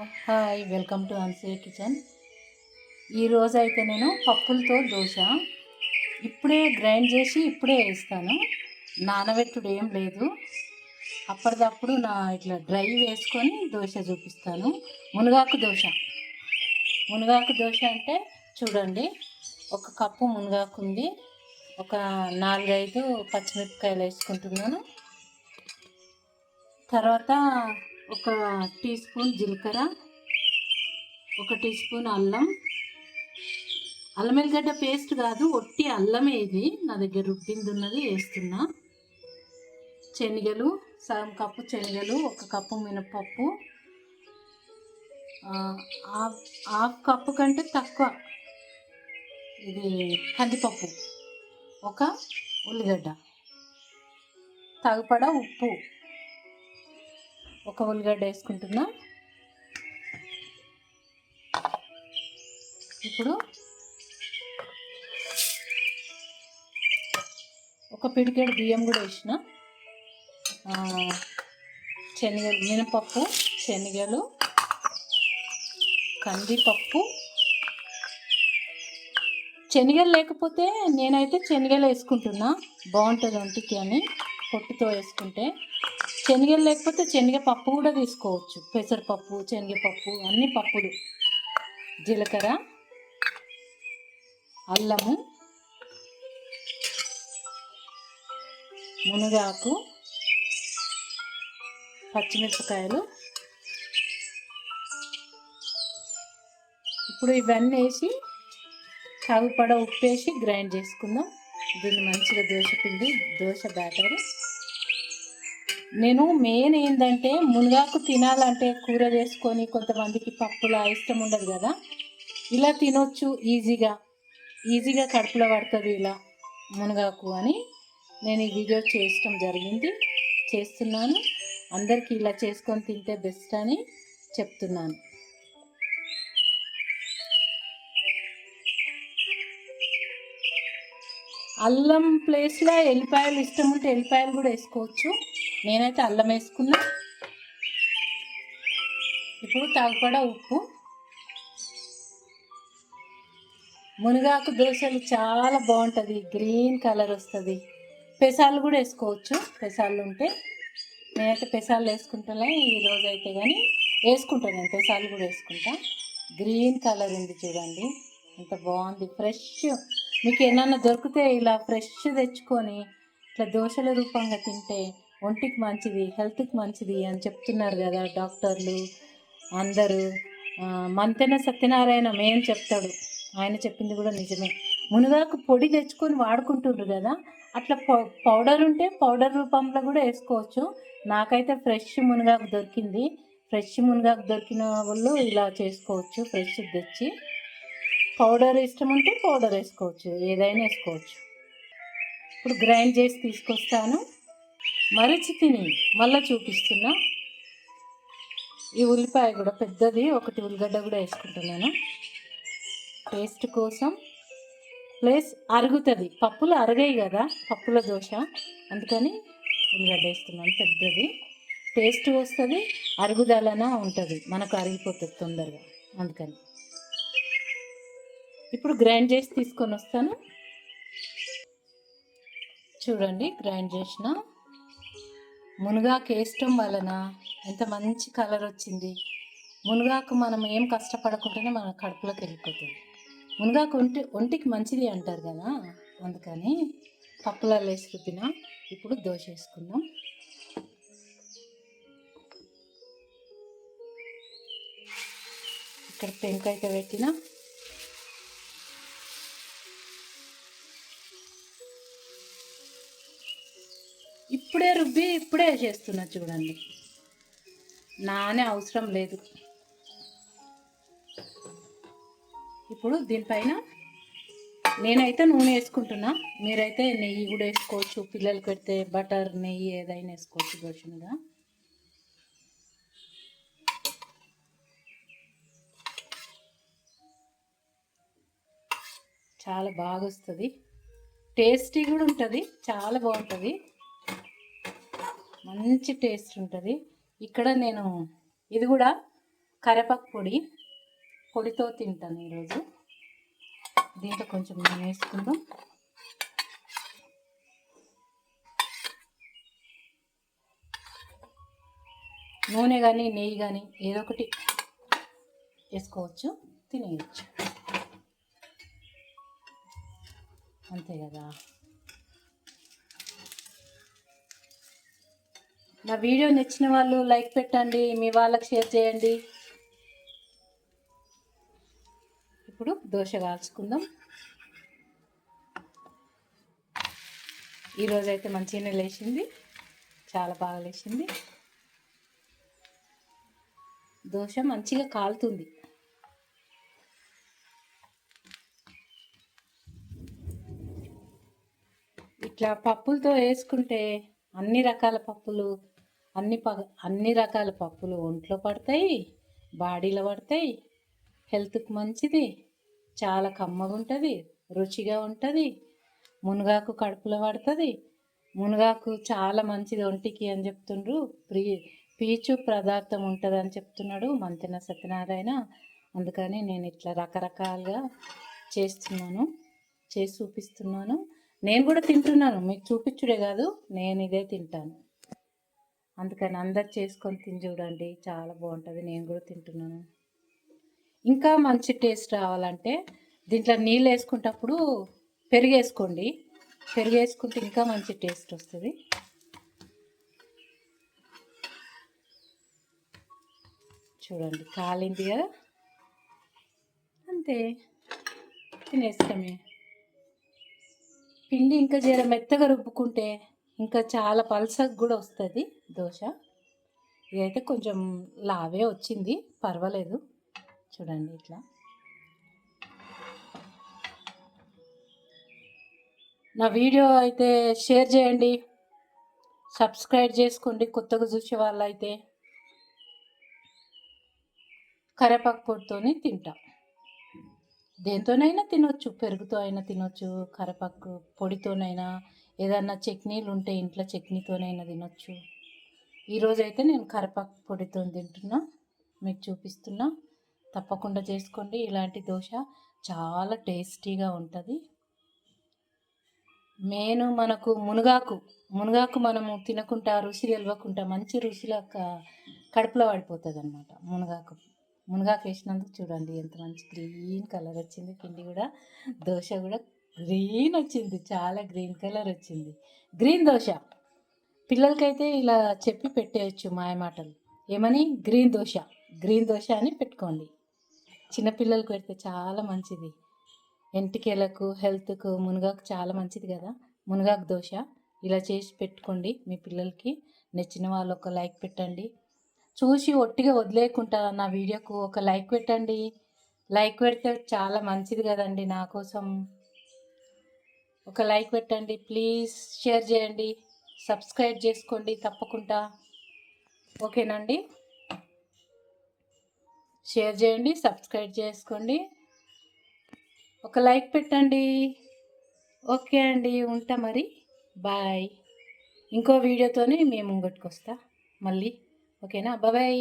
Hi, welcome to అన్సే kitchen. ఈరోజు అయితే నేను పప్పులతో దోశ ఇప్పుడే గ్రైండ్ చేసి ఇప్పుడే వేస్తాను. నానబెట్టుడు ఏం లేదు. అప్పటిదప్పుడు ఇట్లా డ్రై వేసుకొని దోశ చూపిస్తాను. మునగాకు దోశ అంటే చూడండి, ఒక కప్పు మునగాకు ఉంది. ఒక 4-5 పచ్చిమిరపకాయలు వేసుకుంటున్నాను. తర్వాత ఒక టీ స్పూన్ జీలకర్ర, ఒక టీ స్పూన్ అల్లం వెల్లిగడ్డ పేస్ట్ కాదు, ఒట్టి అల్లమే. ఇది నా దగ్గర రుబ్బింది ఉన్నది, వేస్తున్నా. శనగలు, సగం కప్పు శనగలు, ఒక కప్పు మినపప్పు, హాఫ్ కప్పు కంటే తక్కువ ఇది కందిపప్పు, ఒక ఉల్లిగడ్డ, తగుపడ ఉప్పు, ఒక ఉల్లిగడ్డ వేసుకుంటున్నా. ఇప్పుడు ఒక పిడికెడు బియ్యం కూడా వేసిన. శనగలు, మినపప్పు, శనగలు, కందిపప్పు. శనగలు లేకపోతే నేనైతే శనగలు వేసుకుంటున్నా, బాగుంటుంది ఒంటికి అని. పొట్టుతో వేసుకుంటే. శనగలు లేకపోతే శనగపప్పు కూడా తీసుకోవచ్చు. పెసరపప్పు, శనగపప్పు, అన్ని పప్పులు. జీలకర్ర, అల్లము, మునగాకు, పచ్చిమిరపకాయలు. ఇప్పుడు ఇవన్నీ వేసి సరిపడ ఉప్పు వేసి గ్రైండ్ చేసుకుందాం. దీన్ని మంచిగా దోశ బ్యాటర్. నేను మెయిన్ ఏంటంటే, మునగాకు తినాలంటే కూర చేసుకొని, కొంతమందికి పప్పులా ఇష్టం ఉండదు కదా, ఇలా తినొచ్చు ఈజీగా కడుపులో పడుతుంది ఇలా మునగాకు అని నేను ఈ వీడియో చేస్తున్నాను. అందరికీ ఇలా చేసుకొని తింటే బెస్ట్ అని చెప్తున్నాను. అల్లం ప్లేస్లో ఎల్లిపాయలు ఇష్టం ఉంటే ఎల్లిపాయలు కూడా వేసుకోవచ్చు. నేనైతే అల్లం వేసుకున్నా. ఇప్పుడు తగిపడ ఉప్పు. మునగాకు దోశలు చాలా బాగుంటుంది, గ్రీన్ కలర్ వస్తుంది. పెసాలు కూడా వేసుకోవచ్చు, పెసాలు ఉంటే. నేనైతే పెసాలు వేసుకుంటానే ఈరోజు అయితే, కానీ వేసుకుంటాను నేను, పెసాలు కూడా వేసుకుంటా. గ్రీన్ కలర్ ఉంది చూడండి, ఎంత బాగుంది. ఫ్రెష్ మీకు ఏమన్నా దొరికితే ఇలా ఫ్రెష్ తెచ్చుకొని ఇట్లా దోశల రూపంగా తింటే ఒంటికి మంచిది, హెల్త్కి మంచిది అని చెప్తున్నారు కదా డాక్టర్లు అందరూ. మంతెన సత్యనారాయణ మెయిన్ చెప్తాడు, ఆయన చెప్పింది కూడా నిజమే. మునగాకు పొడి తెచ్చుకొని వాడుకుంటుండ్రు కదా, అట్లా పౌడర్ ఉంటే పౌడర్ రూపంలో కూడా వేసుకోవచ్చు. నాకైతే ఫ్రెష్ మునగాకు దొరికింది. ఫ్రెష్ మునగాకు దొరికిన వాళ్ళు ఇలా చేసుకోవచ్చు. ఫ్రెష్ తెచ్చి పౌడర్ ఇష్టం ఉంటే పౌడర్ వేసుకోవచ్చు, ఏదైనా వేసుకోవచ్చు. ఇప్పుడు గ్రైండ్ చేసి తీసుకొస్తాను. మరచి తిని మళ్ళీ చూపిస్తున్నా. ఈ ఉల్లిపాయ కూడా పెద్దది, ఒకటి ఉల్లిగడ్డ కూడా వేసుకుంటున్నాను టేస్ట్ కోసం. ప్లస్ అరుగుతుంది, పప్పులు అరగాయి కదా పప్పుల దోశ, అందుకని ఉల్లిగడ్డ వేస్తున్నాను పెద్దది. టేస్ట్ వస్తుంది, అరుగుదలన ఉంటుంది, మనకు అరిగిపోతుంది తొందరగా, అందుకని. ఇప్పుడు గ్రైండ్ చేసి తీసుకొని వస్తాను. చూడండి, గ్రైండ్ చేసిన మునగాకు వేయటం వలన ఎంత మంచి కలర్ వచ్చింది. మునగాకు మనం ఏం కష్టపడకుండానే మన కడుపులోకి వెళ్ళిపోతుంది. మునగాకు ఒంటికి మంచిది అంటారు కదా, అందుకని పప్పులలో వేసి రుబ్బిన. ఇప్పుడు దోశ వేసుకుందాం. ఇక్కడ పెంకు అయితే పెట్టిన. ఇప్పుడే రుబ్బి ఇప్పుడే చేస్తున్నా చూడండి, నానే అవసరం లేదు. ఇప్పుడు దీనిపైన నేనైతే నూనె వేసుకుంటున్నా, మీరైతే నెయ్యి కూడా వేసుకోవచ్చు. పిల్లలకి పెడితే బటర్, నెయ్యి ఏదైనా వేసుకోవచ్చు దోశ మీద. చాలా బాగా వస్తుంది, టేస్టీ కూడా ఉంటుంది, చాలా బాగుంటుంది, మంచి టేస్ట్ ఉంటుంది. ఇక్కడ నేను ఇది కూడా కరివేపాకు పొడితో తింటాను ఈరోజు. దీంట్లో కొంచెం నూనె వేసుకుందాం. నూనె కానీ నెయ్యి కానీ ఏదో ఒకటి వేసుకోవచ్చు, తినేయచ్చు, అంతే కదా. నా వీడియో నచ్చిన వాళ్ళు లైక్ పెట్టండి, మీ వాళ్ళకి షేర్ చేయండి. ఇప్పుడు దోశ కాల్చుకుందాం. ఈరోజైతే మంచిగానే లేచింది, చాలా బాగా లేచింది. దోశ మంచిగా కాలుతుంది. ఇట్లా పప్పులతో వేసుకుంటే అన్ని రకాల పప్పులు ఒంట్లో పడతాయి, బాడీలో పడతాయి, హెల్త్కి మంచిది, చాలా కమ్మగా ఉంటుంది, రుచిగా ఉంటుంది. మునగాకు కడుపులో పడుతుంది. మునగాకు చాలా మంచిది ఒంటికి అని చెప్తుండ్రు. పీచు పదార్థం ఉంటుంది అని చెప్తున్నాడు మంతెన సత్యనారాయణ. అందుకని నేను ఇట్లా రకరకాలుగా చేస్తున్నాను, చేసి చూపిస్తున్నాను. నేను కూడా తింటున్నాను, మీకు చూపించుడే కాదు, నేను ఇదే తింటాను. అందుకని అందరు చేసుకొని తిని చూడండి, చాలా బాగుంటుంది. నేను కూడా తింటున్నాను. ఇంకా మంచి టేస్ట్ రావాలంటే దీంట్లో నీళ్ళు వేసుకునేటప్పుడు పెరుగు వేసుకోండి. పెరుగు వేసుకుంటే ఇంకా మంచి టేస్ట్ వస్తుంది. చూడండి కాలింది కదా, అంతే, తినేస్తామే. పిండి ఇంకా జర మెత్తగా రుబ్బుకుంటే ఇంకా చాలా పల్సగా కూడా వస్తుంది దోశ. ఇదైతే కొంచెం లావే వచ్చింది, పర్వాలేదు. చూడండి ఇట్లా. నా వీడియో అయితే షేర్ చేయండి, సబ్స్క్రైబ్ చేసుకోండి కొత్తగా చూసే వాళ్ళు అయితే. కరివేపాకు పొడితోనే తింటా, దేంతోనైనా తినొచ్చు, పెరుగుతో అయినా తినొచ్చు, కరివేపాకు పొడితోనైనా, ఏదన్నా చట్నీలు ఉంటే ఇంట్లో చట్నీతోనైనా తినొచ్చు. ఈరోజైతే నేను కరివేపాకు పొడితో తింటున్నా, మీకు చూపిస్తున్నా. తప్పకుండా చేసుకోండి. ఇలాంటి దోశ చాలా టేస్టీగా ఉంటుంది. మనకు మునగాకు మనము తినకుండా రుచి తెలియకుండా మంచి రుచిలో కడుపులో పడిపోతుంది అన్నమాట. మునగాకు వేసినందుకు చూడండి ఎంత మంచి గ్రీన్ కలర్ వచ్చింది. పిండి కూడా, దోశ కూడా గ్రీన్ వచ్చింది, చాలా గ్రీన్ కలర్ వచ్చింది. గ్రీన్ దోశ పిల్లలకైతే ఇలా చెప్పి పెట్టేయచ్చు మాయమాటలు, ఏమని గ్రీన్ దోశ అని పెట్టుకోండి. చిన్నపిల్లలకు పెడితే చాలా మంచిది, ఎంటికలకు హెల్త్కు మునగాకు చాలా మంచిది కదా. మునగాకు దోశ ఇలా చేసి పెట్టుకోండి. మీ పిల్లలకి నచ్చిన వాళ్ళు ఒక లైక్ పెట్టండి. చూసి ఒట్టిగా వదిలేకుండా నా వీడియోకు ఒక లైక్ పెట్టండి. లైక్ పెడితే చాలా మంచిది కదండి. నా కోసం ఒక లైక్ పెట్టండి ప్లీజ్. షేర్ చేయండి, సబ్స్క్రైబ్ చేసుకోండి తప్పకుండా. ఓకేనండి, షేర్ చేయండి, సబ్స్క్రైబ్ చేసుకోండి, ఒక లైక్ పెట్టండి. ఓకే అండి, ఉంటా మరి, బాయ్. ఇంకో వీడియోతోనే మేము ముంగట్టుకు వస్తా మళ్ళీ. ఓకేనా, బాయ్.